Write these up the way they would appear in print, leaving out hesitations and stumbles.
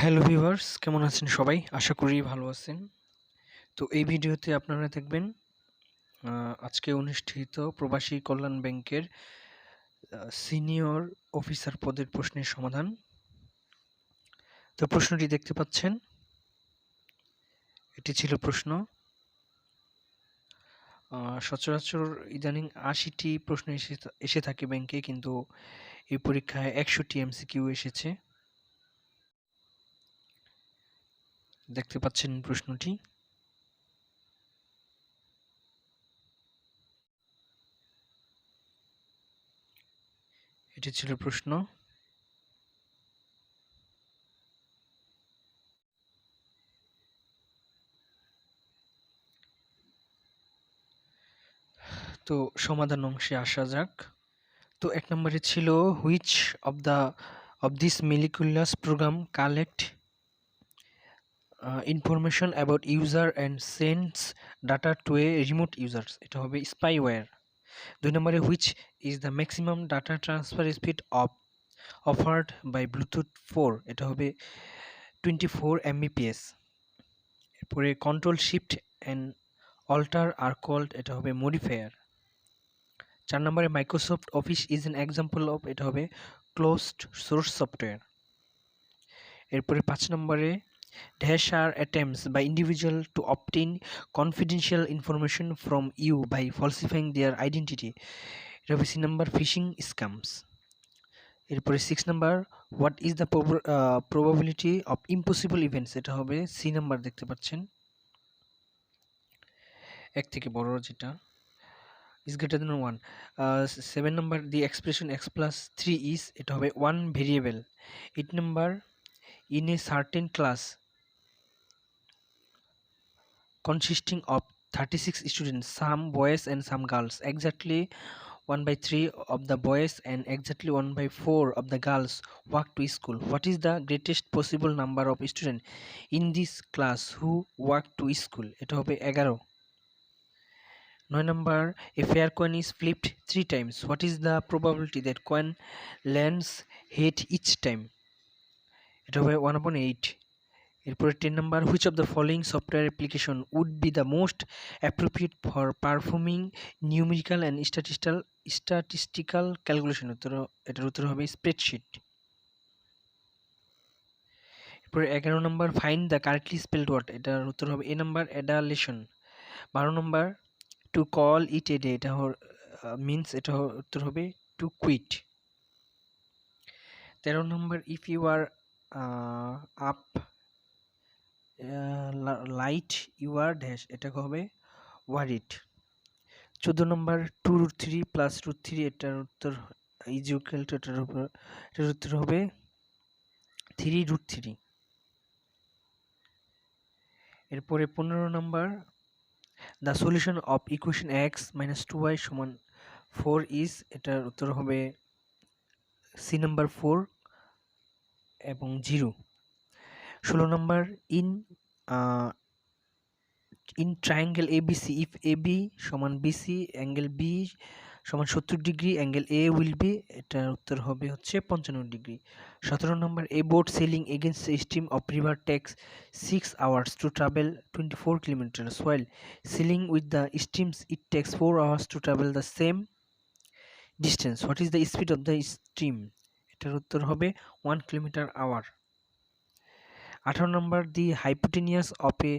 Hello viewers, কেমন আছেন সবাই? আশা করি ভালো আছেন। তো এই ভিডিওতে আপনারা দেখবেন আজকে অনুষ্ঠিত প্রবাসী কল্যাণ ব্যাংকের সিনিয়র অফিসার পদের প্রশ্নের সমাধান। তো প্রশ্নটি দেখতে পাচ্ছেন, এটি ছিল প্রশ্ন। সচরাচর ইদানিং ৮০টি প্রশ্ন এসে থাকে ব্যাংকে, কিন্তু এই পরীক্ষায় ১০০টি এমসিকিউ এসেছে। দেখতে পাচ্ছেন প্রশ্নটি। এটি ছিল প্রশ্ন। তো সমাধান অংশে আসা যাক। তো ১ নম্বরে ছিল which of this meticulous program collect information about user and sends data to a remote users, এটা হবে spyware। ২ নম্বরে which is the maximum data transfer speed offered by Bluetooth 4, এটা হবে 24 Mbps। এরপরে control shift and alter are called, এটা হবে modifier। ৪ নম্বরে Microsoft office is an example of, এটা হবে ক্লোজড সোর্স সফটওয়্যার। এরপরে ৫ নম্বরে dash are attempts by individual to obtain confidential information from you by falsifying their identity, এটা হবে C number phishing scams. এরপরে 6 number what is the probability of impossible events, এটা হবে C number. দেখতে পাচ্ছেন এক থেকে বড় যেটা is greater than 1. 7 number the expression x plus 3 is, এটা হবে 1 variable। 8 number in a certain class consisting of 36 students, some boys and some girls, exactly 1/3 of the boys and exactly 1/4 of the girls walk to school. What is the greatest possible number of students in this class who walk to school, এটা হবে 11। 9 number a fair coin is flipped 3 times. What is the probability that coin lands head each time, এটা হবে 1/8। এরপরে 10 number which of the following software application would be the most appropriate for performing numerical and statistical calculation, এটার উত্তর হবে spreadsheet. এরপরে 11 number find the correctly spelled word, এটার উত্তর হবে A number adulation. 12 number to call it a day, এটা মিনস, এটা উত্তর হবে to quit. 13 number if you are uptight you are dash, এটা হবে ওয়ারিড। 14 নম্বর 2√3 প্লাস √3, এটার উত্তর ইজ ইকুয়াল টু, এটার উত্তর হবে 3√3। এরপরে 15 number the solution of equation x minus 2y সমান 4 ইজ, এটার উত্তর হবে সি নাম্বার 4 এবং 0। 16 number in triangle ABC if AB সমান বিসি অ্যাঙ্গেল বি সমান 70 degree angle A will be, এটার উত্তর হবে হচ্ছে 55 degree. 17 number a boat sailing against the stream of river takes 6 hours to travel 24 kilometres while sailing with the streams it takes 4 hours to travel the same distance. What is the speed of the stream, এটার উত্তর হবে 1 kilometre hour. 18 number the hypotenuse of a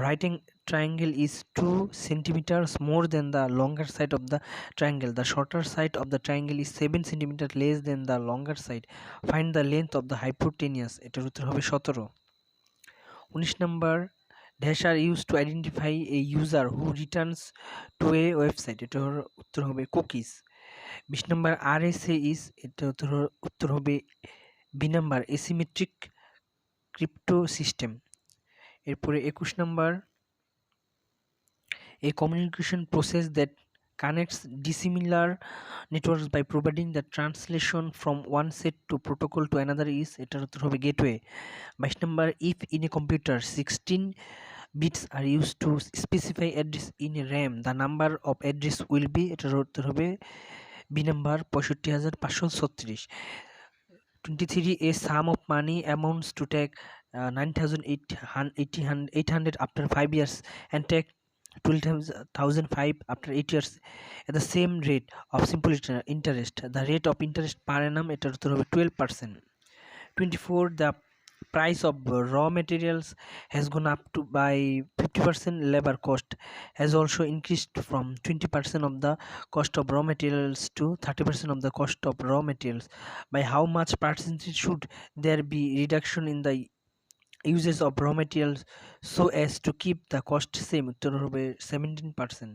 right triangle is 2 centimeters more than the longer side of the triangle. The shorter side of the triangle is 7 centimeters less than the longer side. Find the length of the hypotenuse, এটার উত্তর হবে 17। 19 number dash are used to identify a user who returns to a website, এটার উত্তর হবে cookies। 20 number RSA is, এটার উত্তর হবে B number asymmetric crypto system. এরপরে 21 number a communication process that connects dissimilar networks by providing the translation from one set to protocol to another is, এটার উত্তর হবে gateway. 22 number if in a computer 16 bits are used to specify address in a RAM, the number of address will be, এটার উত্তর হবে B number 65536। 23, a sum of money amounts to take 9,800 after 5 years and take 12,005 after 8 years at the same rate of simple interest. The rate of interest per annum এটার উত্তর হবে 12%. 24, the price of raw materials has gone up to by 50%. Labor cost has also increased from 20% of the cost of raw materials to 30% of the cost of raw materials. By how much percentage should there be reduction in the uses of raw materials so as to keep the cost same? উত্তর হবে 17%.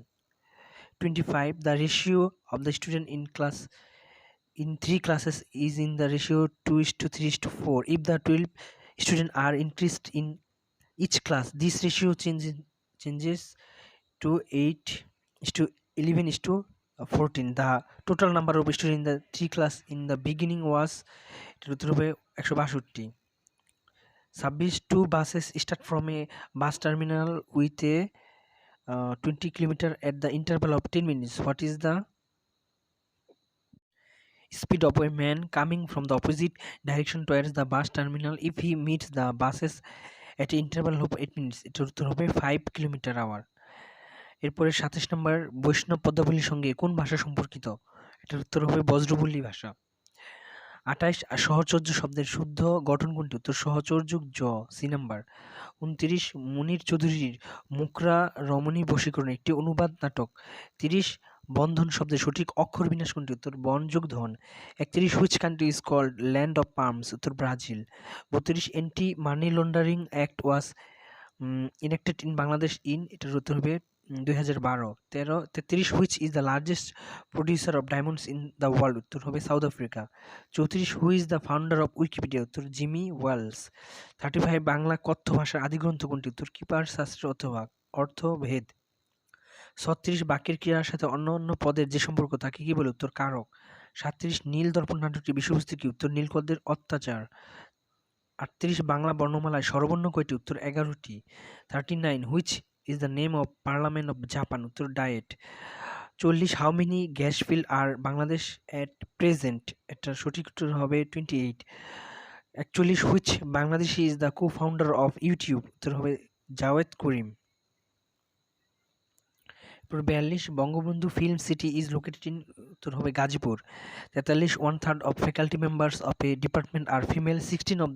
25, the ratio of the student in class in 3 classes is in the ratio 2:3:4. If the 12 students are increased in each class, this ratio changes to 8:11:14. The total number of students in the 3 class in the beginning was 162. 2 buses start from a bus terminal with a 20 km at the interval of 10 minutes. What is the speed of a man coming from the opposite direction towards the bus terminal if he meets the buses at an interval of 8 minutes? এটার উত্তর হবে 5 km/h. এরপরে 27 নম্বর, বৈষ্ণব পদাবলীর সঙ্গে কোন ভাষা সম্পর্কিত? এটার উত্তর হবে বজ্রবল্লী ভাষা। 28, সহচর্য শব্দের শুদ্ধ গঠন কোনটি? উত্তর সহচর্যক জ, সি নাম্বার। 29, মুনির চৌধুরীর মুকরা রমণী বশীকরণ একটি অনুবাদ নাটক। 30, বন্ধন শব্দের সঠিক অক্ষর বিন্যাস কোনটি? উত্তর বন যোগ ধন। 31, which country is called land of palms? উত্তর Brazil. 32, anti money laundering act was enacted in Bangladesh in, এটার উত্তর হবে 2012। 33, হুইচ ইজ দ্য লার্জেস্ট প্রডিউসার অফ ডায়মন্ডস ইন দ্য ওয়ার্ল্ড? উত্তর হবে South Africa. 34, who is the founder of Wikipedia? উত্তর জিমি ওয়েলস। 35, বাংলা কথ্য ভাষার আদিগ্রন্থ কোনটি? উত্তর কিপার শাস্ত্রের অর্থভেদ। 36, বাক্যের ক্রিয়ার সাথে অন্য অন্য পদের যে সম্পর্ক তাকে কি বলে? উত্তর কারক। 37, নীল দর্পণ নাটকটি বিষয়বস্তু কি? উত্তর নীলকরদের অত্যাচার। 38, বাংলা বর্ণমালায় স্বরবর্ণ কয়টি? উত্তর 11টি। 39, which is the name of parliament of Japan? উত্তর diet. 40, how many gas field are Bangladesh at present? এটার সঠিক উত্তর হবে 28। 41, which Bangladeshi is the co founder of YouTube? উত্তর হবে Jawed Karim. 42, Bangabandhu film city is located in? উত্তর হবে Gazipur. 43, 1/3 of faculty members of a department are female, 16 of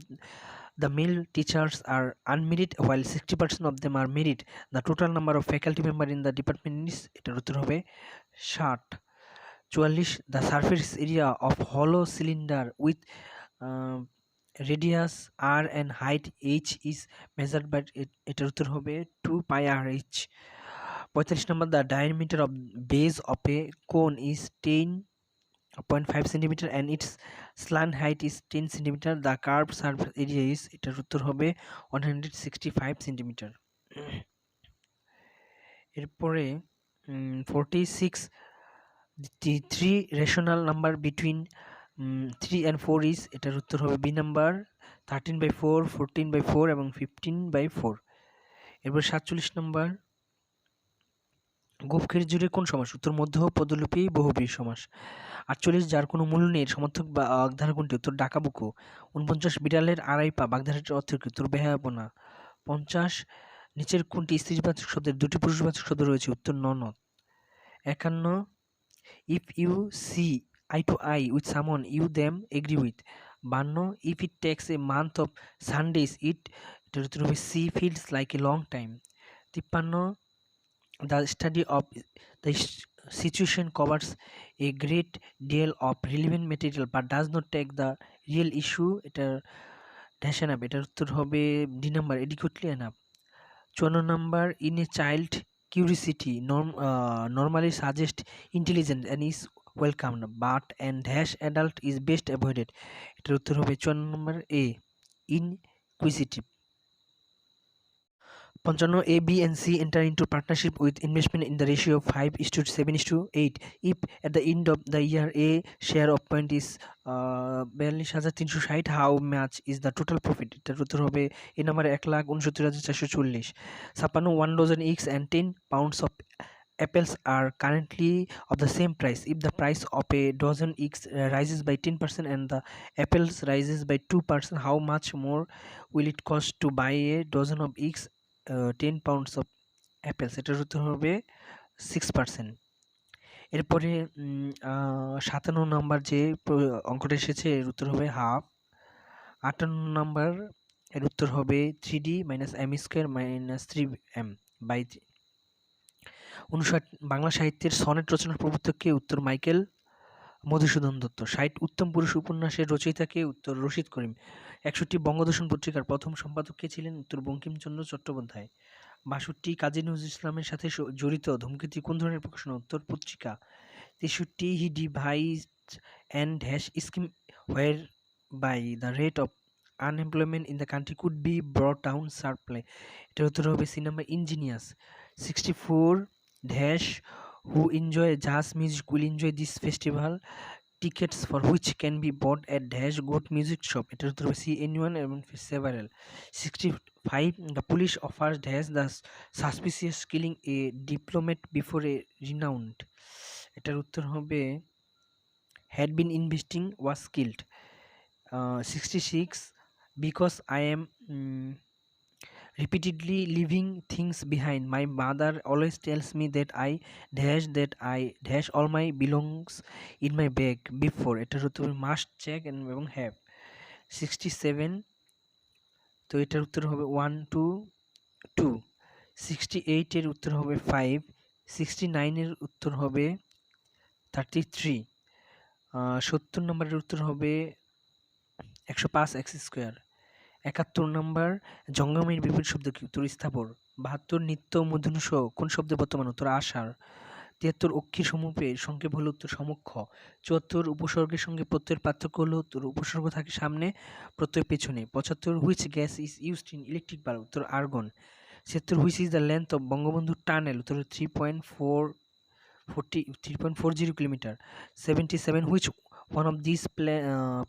the male teachers are unmarried while 60% of them are married. The total number of faculty member in the department is? এটার উত্তর হবে 60। 44, the surface area of hollow cylinder with radius r and height h is measured by? এটার উত্তর হবে 2 pi r h। 45 number, the diameter of base of a cone is 10.5 cm and its slant height is 10 cm. The curved surface area is? এটার উত্তর হবে 165 cm। এরপরে 46, the 3 rational number between 3 and 4 is? এটার উত্তর হবে B number 13/4, 14/4 এবং 15/4। এরপর 47 নম্বর, গোপখের জুড়ে কোন সমাস? উত্তর মধ্য পদলোপী বহুব্রীহি সমাস। 48, যার কোনো মূল নেই সমর্থক বা বাগধারা কোনটি? উত্তর ডাকাবুকো। 49, বিড়ালের আড়াই পা বাগধারাটির অর্থ কি? উত্তর বেহায়াপনা। 50, নিচের কোনটি স্ত্রীবাচক শব্দের দুটি পুরুষবাচক শব্দ রয়েছে? উত্তর ননদ। 51, if you see eye to eye with someone you them agree with. 52, if it takes a month of Sundays এটার উত্তর হবে C feels like a long time. 53, the study of the situation covers a great deal of relevant material but does not take the real issue. এটার dash enough, এটার উত্তর হবে D number adequately enough। 54 number, in a child curiosity normally suggests intelligence and is welcomed but an dash adult is best avoided. এটার উত্তর হবে 54 number A inquisitive। 55, A, B and C enter into partnership with investment in the ratio of 5:7:8. If at the end of the year A share of point is 42,360, how much is the total profit? এটার উত্তর হবে A number 1,69,440। 56, 1 dozen eggs and 10 pounds of apples are currently of the same price. If the price of a dozen eggs rises by 10% and the apples rises by 2%, how much more will it cost to buy a dozen of eggs, 10 pounds of apples? এটার উত্তর হবে 6%। এরপরে 57 number যে অঙ্কটা এসেছে এর উত্তর হবে হাফ। 58 নাম্বার এর উত্তর হবে 3d minus m square minus 3m by 59 Bangla সাহিত্যের সনেট রচনার প্রবর্তক কে? উত্তর মাইকেল মধুসূদন দত্ত। 60 উত্তম পুরুষ উপন্যাসের রচয়িতা কে? উত্তর রশিদ করিম। 61 বঙ্গদর্শন পত্রিকার প্রথম সম্পাদক কে ছিলেন? উত্তর বঙ্কিমচন্দ্র চট্টোপাধ্যায়। 62 কাজী নজরুল ইসলামের সাথে জড়িত ধূমকেতু কোন ধরনের প্রকাশনা? উত্তর পত্রিকা। 63 he devised and dash scheme whereby the rate of unemployment in the country could be brought down sharply. এটার উত্তর হবে C number ingenious. 64 dash who enjoy jazz music will enjoy this festival, tickets for which can be bought at dash goat music shop. এটার উত্তর হবে C anyone এবং several. 65 the police offers dash the suspicious killing a diplomat before a renowned. এটার উত্তর হবে had been investing was killed. 66 because I am repeatedly leaving things behind, my mother always tells me that I dash all my belongings in my bag before. এটার উত্তর হবে must check এবং have. 67 তো এটার উত্তর হবে 1 2 2। 68 এর উত্তর হবে 5। 69 এর উত্তর হবে 33। 70 নম্বরের উত্তর হবে 105 x স্কোয়ার। 71 নম্বর জঙ্গমের বিপরীত শব্দ কি? উত্তর স্থাবর। 72 নিত্য মূর্ধন্য কোন শব্দে বর্তমান? উত্তর আষাঢ়। 73 অক্ষীর সংক্ষেপ হলো উত্তর সমক্ষ। 74 উপসর্গের সঙ্গে প্রত্যয়ের পার্থক্য হলো উত্তর উপসর্গ থাকে সামনে, প্রত্যয় পেছনে। 75 which gas is used in electric bulb? উত্তর argon. 76 which is the length of Bangabandhu tunnel? উত্তর 3.40 kilometre. 77 which one of these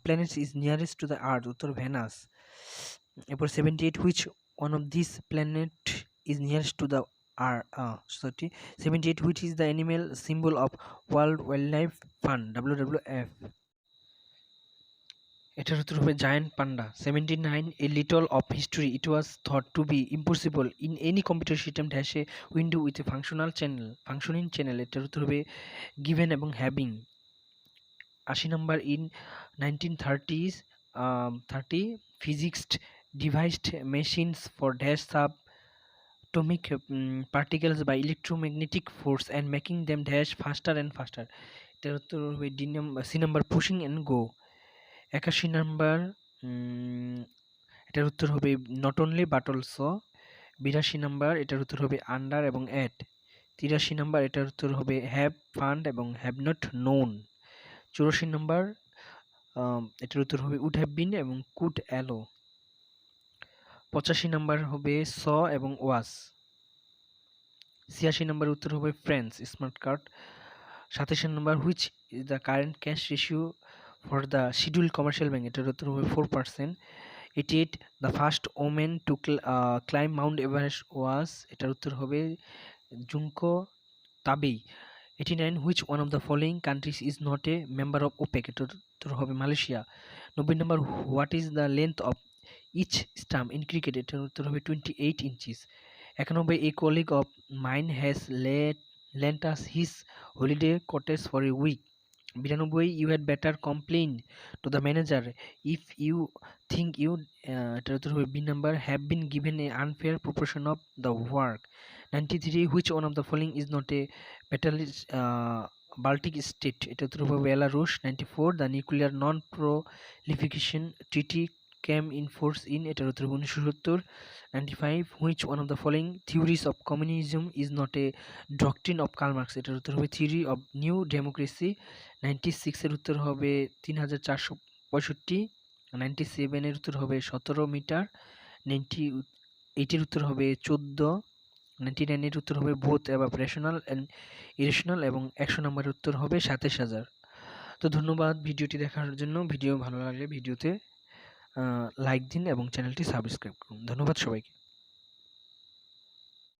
planets is nearest to the earth? উত্তর ভেনাস। এরপর 78 which one of these planet is nearest to the earth? 78 which is the animal symbol of World Wildlife Fund? WWF. এটার উত্তর হবে giant panda. 79 a little of history, it was thought to be impossible in any computer system dash a window with a functioning channel. এটার উত্তর হবে given এবং having. 80 number in 1930s 30 physics devised machines for dash subatomic particles by electromagnetic force and making them dash faster and faster. এটার উত্তর হবে C number pushing and go. 81 number এটার উত্তর হবে not only but also. 82 number এটার উত্তর হবে under এবং এট। 83 নাম্বার এটার উত্তর হবে হ্যাভ ফান্ড এবং হ্যাভ নট নোন। 84 নম্বর এটার উত্তর হবে উড হ্যাভ বিন এবং কুড অ্যালো। 85 নাম্বার হবে স এবং ওয়াস। 86 নম্বর উত্তর হবে friends smart card. 27 number which is the current cash ratio for the schedule commercial bank? এটার উত্তর হবে 4%। 88 the first women to climb mount Everest was? এটার উত্তর হবে জুঙ্কো তাবেই। 89 which one of the following countries is not a member of OPEC? এটার উত্তর হবে Malaysia. 90 number what is the length of each stump in cricket? এটার উত্তর হবে 28 inches। 91 a colleague of mine has lent us his holiday cottage for a week. 92 you had better complain to the manager if you think you এটার উত্তর হবে B number have been given a unfair proportion of the work. 93 which one of the following is not a Baltic state? এটা উত্তর হবে Belarus. 94 the nuclear non-proliferation treaty came in force in? এটার উত্তর হবে 1970। 95 which one of the following theories of communism is not a doctrine of Karl Marx? এটার উত্তর হবে theory of new democracy। 96 এর উত্তর হবে 3465। 97 এর উত্তর হবে 17 মিটার। 98 এর উত্তর হবে 14। 99 এর উত্তর হবে বোথ এবং রেশনাল এন্ড ইরেশনাল এবং 100 নম্বরের উত্তর হবে 27000। তো ধন্যবাদ ভিডিওটি দেখার জন্য। ভিডিও ভালো লাগলে ভিডিওতে লাইক দিন এবং চ্যানেলটি সাবস্ক্রাইব করুন। ধন্যবাদ সবাইকে।